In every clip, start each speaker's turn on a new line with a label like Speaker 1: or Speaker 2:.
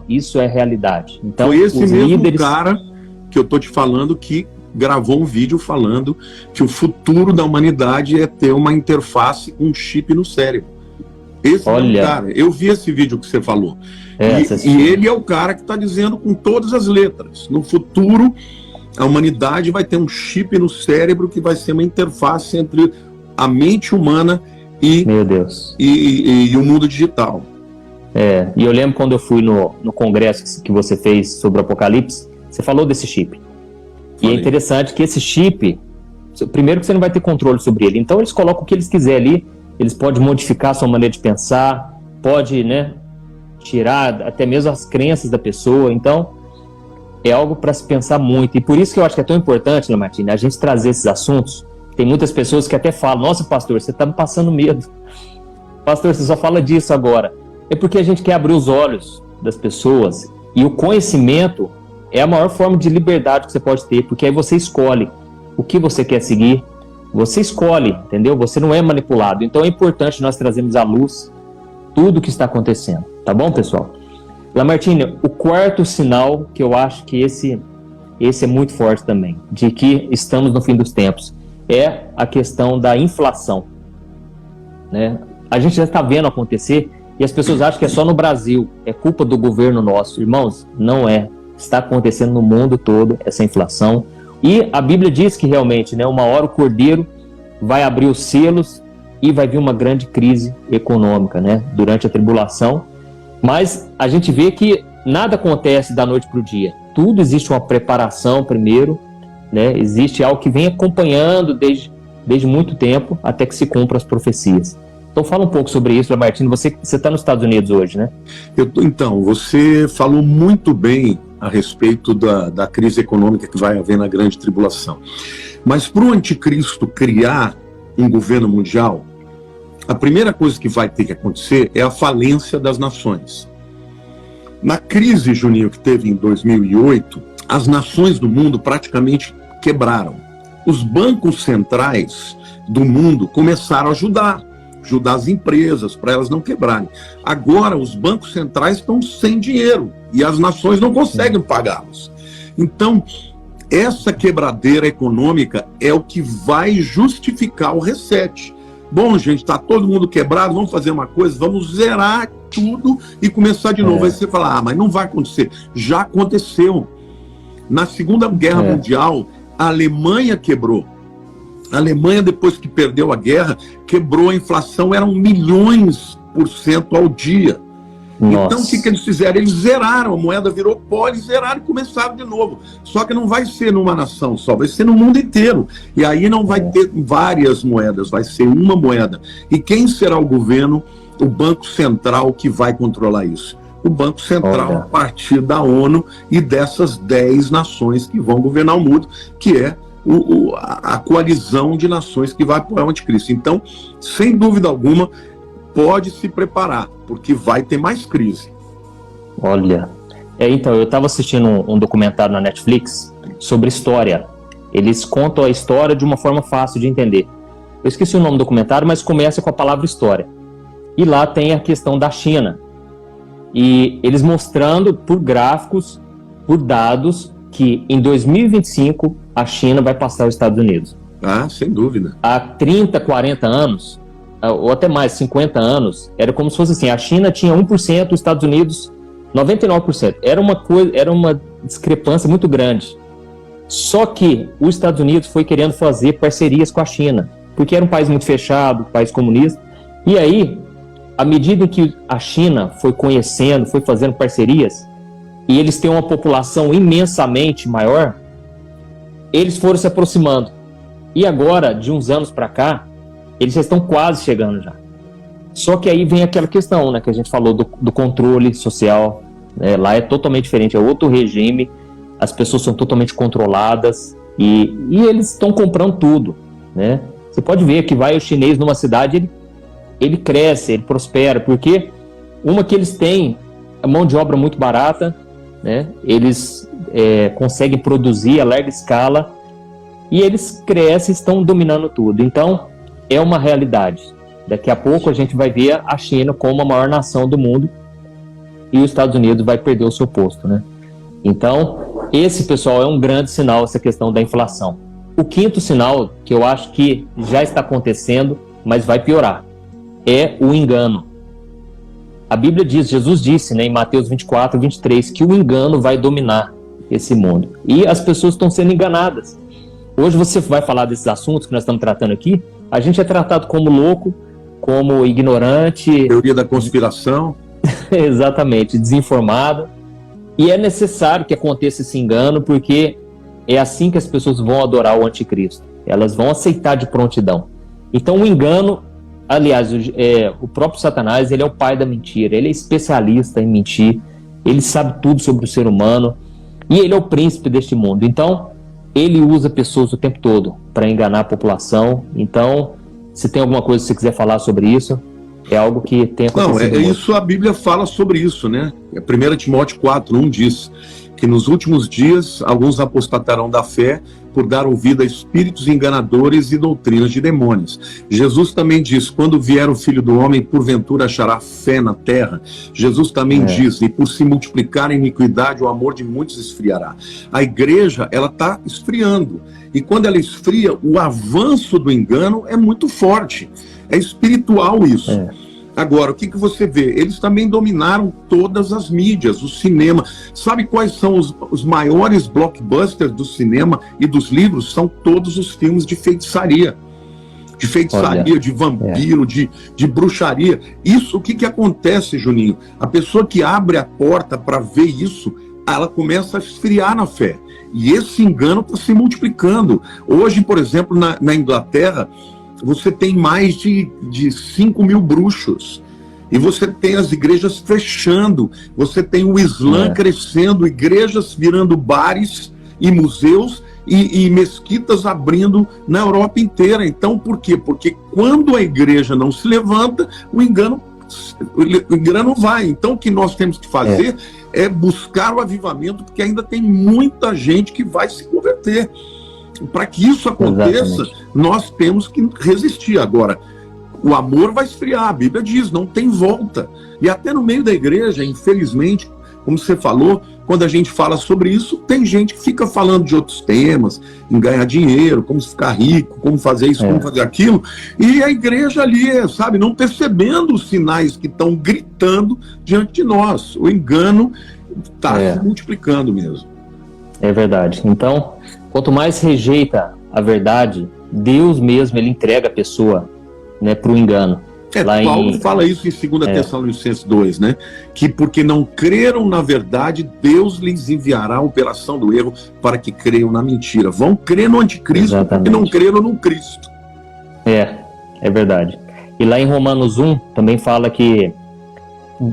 Speaker 1: Isso é realidade. Então,
Speaker 2: foi esse
Speaker 1: os
Speaker 2: mesmo
Speaker 1: líderes...
Speaker 2: cara que eu tô te falando que gravou um vídeo falando que o futuro da humanidade é ter uma interface com um chip no cérebro. Esse é o cara. Eu vi esse vídeo que você falou. E ele é o cara que está dizendo com todas as letras: no futuro, a humanidade vai ter um chip no cérebro que vai ser uma interface entre a mente humana e,
Speaker 1: meu Deus,
Speaker 2: e o mundo digital.
Speaker 1: E eu lembro quando eu fui no congresso que você fez sobre o Apocalipse, você falou desse chip. E é interessante que esse chip, primeiro que você não vai ter controle sobre ele, então eles colocam o que eles quiserem ali, eles podem modificar a sua maneira de pensar, pode, tirar até mesmo as crenças da pessoa. Então é algo para se pensar muito, e por isso que eu acho que é tão importante, Lamartine, a gente trazer esses assuntos. Tem muitas pessoas que até falam: nossa, pastor, você está me passando medo, pastor, você só fala disso agora. É porque a gente quer abrir os olhos das pessoas, e o conhecimento é a maior forma de liberdade que você pode ter, porque aí você escolhe o que você quer seguir, você escolhe, entendeu? Você não é manipulado. Então é importante nós trazermos à luz tudo o que está acontecendo, tá bom, pessoal? Lamartine, o quarto sinal, que eu acho que esse é muito forte também, de que estamos no fim dos tempos, é a questão da inflação, né? A gente já está vendo acontecer, e as pessoas acham que é só no Brasil, é culpa do governo nosso. Irmãos, não é. Está acontecendo no mundo todo essa inflação. E a Bíblia diz que realmente, uma hora o Cordeiro vai abrir os selos e vai vir uma grande crise econômica, durante a tribulação. Mas a gente vê que nada acontece da noite para o dia. Tudo existe uma preparação primeiro, existe algo que vem acompanhando desde muito tempo até que se cumpram as profecias. Então fala um pouco sobre isso, Lamartine. Você está nos Estados Unidos hoje, né?
Speaker 2: Então, você falou muito bem a respeito da crise econômica que vai haver na grande tribulação. Mas para o anticristo criar um governo mundial, a primeira coisa que vai ter que acontecer é a falência das nações. Na crise, Juninho, que teve em 2008, as nações do mundo praticamente quebraram. Os bancos centrais do mundo começaram a ajudar as empresas para elas não quebrarem. Agora os bancos centrais estão sem dinheiro e as nações não conseguem pagá-los. Então, essa quebradeira econômica é o que vai justificar o reset. Bom, gente, está todo mundo quebrado, vamos fazer uma coisa, vamos zerar tudo e começar de novo. Aí você fala: mas não vai acontecer. Já aconteceu. Na Segunda Guerra Mundial, a Alemanha quebrou. A Alemanha, depois que perdeu a guerra, quebrou. A inflação, eram milhões% ao dia. Nossa. Então, o que eles fizeram? Eles zeraram, a moeda virou pó, eles zeraram e começaram de novo. Só que não vai ser numa nação só, vai ser no mundo inteiro. E aí não vai ter várias moedas, vai ser uma moeda. E quem será o governo? O Banco Central que vai controlar isso. O Banco Central, a partir da ONU e dessas 10 nações que vão governar o mundo, que é a coalizão de nações que vai apoiar o anticristo. Então, sem dúvida alguma, pode se preparar, porque vai ter mais crise.
Speaker 1: Olha, então, eu estava assistindo um documentário na Netflix sobre história. Eles contam a história de uma forma fácil de entender. Eu esqueci o nome do documentário, mas começa com a palavra história. E lá tem a questão da China. E eles mostrando por gráficos, por dados, que em 2025 a China vai passar os Estados Unidos.
Speaker 2: Ah, sem dúvida.
Speaker 1: Há 30, 40 anos, ou até mais, 50 anos, era como se fosse assim: a China tinha 1%, os Estados Unidos 99%. Era uma discrepância muito grande. Só que os Estados Unidos foi querendo fazer parcerias com a China, porque era um país muito fechado, um país comunista. E aí, à medida que a China foi conhecendo, foi fazendo parcerias, e eles têm uma população imensamente maior, eles foram se aproximando. E agora, de uns anos para cá, eles já estão quase chegando já. Só que aí vem aquela questão, que a gente falou do controle social. Lá é totalmente diferente, é outro regime, as pessoas são totalmente controladas e eles estão comprando tudo, Você pode ver que vai o chinês numa cidade, ele cresce, ele prospera, porque uma que eles têm a mão de obra muito barata, eles conseguem produzir a larga escala e eles crescem, estão dominando tudo. Então, é uma realidade. Daqui a pouco a gente vai ver a China como a maior nação do mundo e os Estados Unidos vai perder o seu posto, né? Então, esse, pessoal, é um grande sinal, essa questão da inflação. O quinto sinal, que eu acho que já está acontecendo, mas vai piorar, é o engano. A Bíblia diz, Jesus disse, né, em Mateus 24, 23, que o engano vai dominar esse mundo. E as pessoas estão sendo enganadas. Hoje você vai falar desses assuntos que nós estamos tratando aqui, a gente é tratado como louco, como ignorante.
Speaker 2: Teoria da conspiração.
Speaker 1: Exatamente, desinformado. E é necessário que aconteça esse engano, porque é assim que as pessoas vão adorar o anticristo. Elas vão aceitar de prontidão. Então o engano, aliás, o próprio Satanás, ele é o pai da mentira, ele é especialista em mentir, ele sabe tudo sobre o ser humano, e ele é o príncipe deste mundo. Então, ele usa pessoas o tempo todo para enganar a população. Então, se tem alguma coisa que você quiser falar sobre isso, é algo que tem acontecido.
Speaker 2: Não, isso a Bíblia fala sobre isso, né? 1 Timóteo 4:1 diz que nos últimos dias alguns apostatarão da fé por dar ouvido a espíritos enganadores e doutrinas de demônios. Jesus também diz, quando vier o Filho do Homem, porventura achará fé na terra. Jesus também diz, e por se multiplicar a iniquidade, o amor de muitos esfriará. A igreja, ela está esfriando. E quando ela esfria, o avanço do engano é muito forte. É espiritual isso. Agora, o que você vê? Eles também dominaram todas as mídias, o cinema. Sabe quais são os maiores blockbusters do cinema e dos livros? São todos os filmes de feitiçaria. De feitiçaria, de vampiro, de bruxaria. Isso, o que acontece, Juninho? A pessoa que abre a porta para ver isso, ela começa a esfriar na fé. E esse engano está se multiplicando. Hoje, por exemplo, na Inglaterra, você tem mais de 5 mil bruxos. E você tem as igrejas fechando. Você tem o Islã crescendo, igrejas virando bares e museus e mesquitas abrindo na Europa inteira. Então, por quê? Porque quando a igreja não se levanta, o engano vai. Então, o que nós temos que fazer é buscar o avivamento, porque ainda tem muita gente que vai se converter. Para que isso aconteça, nós temos que resistir. Agora, o amor vai esfriar, a Bíblia diz, não tem volta. E até no meio da igreja, infelizmente, como você falou, quando a gente fala sobre isso, tem gente que fica falando de outros temas, em ganhar dinheiro, como ficar rico, como fazer isso, como fazer aquilo, e a igreja ali, sabe, não percebendo os sinais que estão gritando diante de nós. O engano está se multiplicando mesmo.
Speaker 1: É verdade. Então, quanto mais rejeita a verdade, Deus mesmo, ele entrega a pessoa, né, para o engano.
Speaker 2: Paulo fala isso em 2 Tessalonicenses 2, né? Que porque não creram na verdade, Deus lhes enviará a operação do erro para que creiam na mentira. Vão crer no anticristo porque não creram no Cristo.
Speaker 1: É verdade. E lá em Romanos 1 também fala que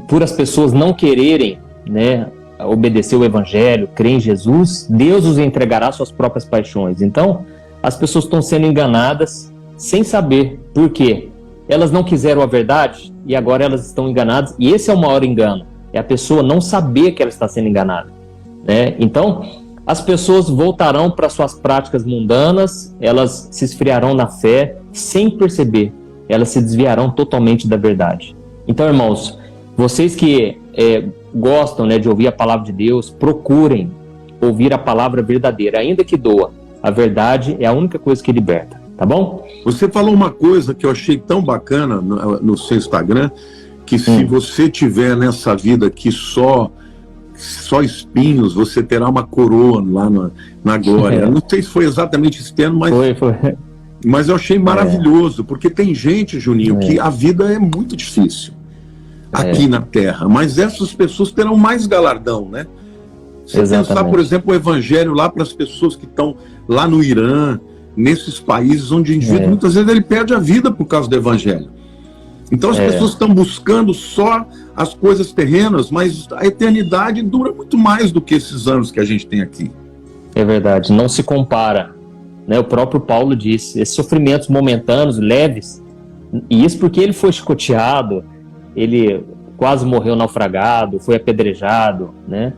Speaker 1: por as pessoas não quererem, né, obedecer o evangelho, crer em Jesus, Deus os entregará suas próprias paixões. Então, as pessoas estão sendo enganadas sem saber por quê. Elas não quiseram a verdade e agora elas estão enganadas. E esse é o maior engano, é a pessoa não saber que ela está sendo enganada, né? Então, as pessoas voltarão para suas práticas mundanas, elas se esfriarão na fé sem perceber, elas se desviarão totalmente da verdade. Então, irmãos, vocês que gostam, né, de ouvir a palavra de Deus, procurem ouvir a palavra verdadeira, ainda que doa. A verdade é a única coisa que liberta, tá bom?
Speaker 2: Você falou uma coisa que eu achei tão bacana no seu Instagram, que se você tiver nessa vida aqui só espinhos, você terá uma coroa lá na glória. Não sei se foi exatamente esse termo, mas
Speaker 1: foi.
Speaker 2: Mas eu achei maravilhoso, porque tem gente, Juninho, que a vida é muito difícil aqui na Terra, mas essas pessoas terão mais galardão, né? Você pensar, por exemplo, o evangelho lá para as pessoas que estão lá no Irã, nesses países onde o indivíduo muitas vezes ele perde a vida por causa do evangelho. Então as pessoas estão buscando só as coisas terrenas, mas a eternidade dura muito mais do que esses anos que a gente tem aqui.
Speaker 1: É verdade, não se compara, né? O próprio Paulo disse, esses sofrimentos momentâneos, leves, e isso porque ele foi chicoteado, ele quase morreu naufragado, foi apedrejado, né?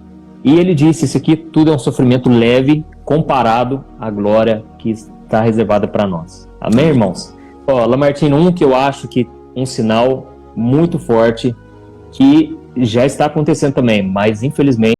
Speaker 1: E ele disse, isso aqui tudo é um sofrimento leve comparado à glória que está reservada para nós. Amém, irmãos? Lamartine, que eu acho que um sinal muito forte que Já está acontecendo também, mas infelizmente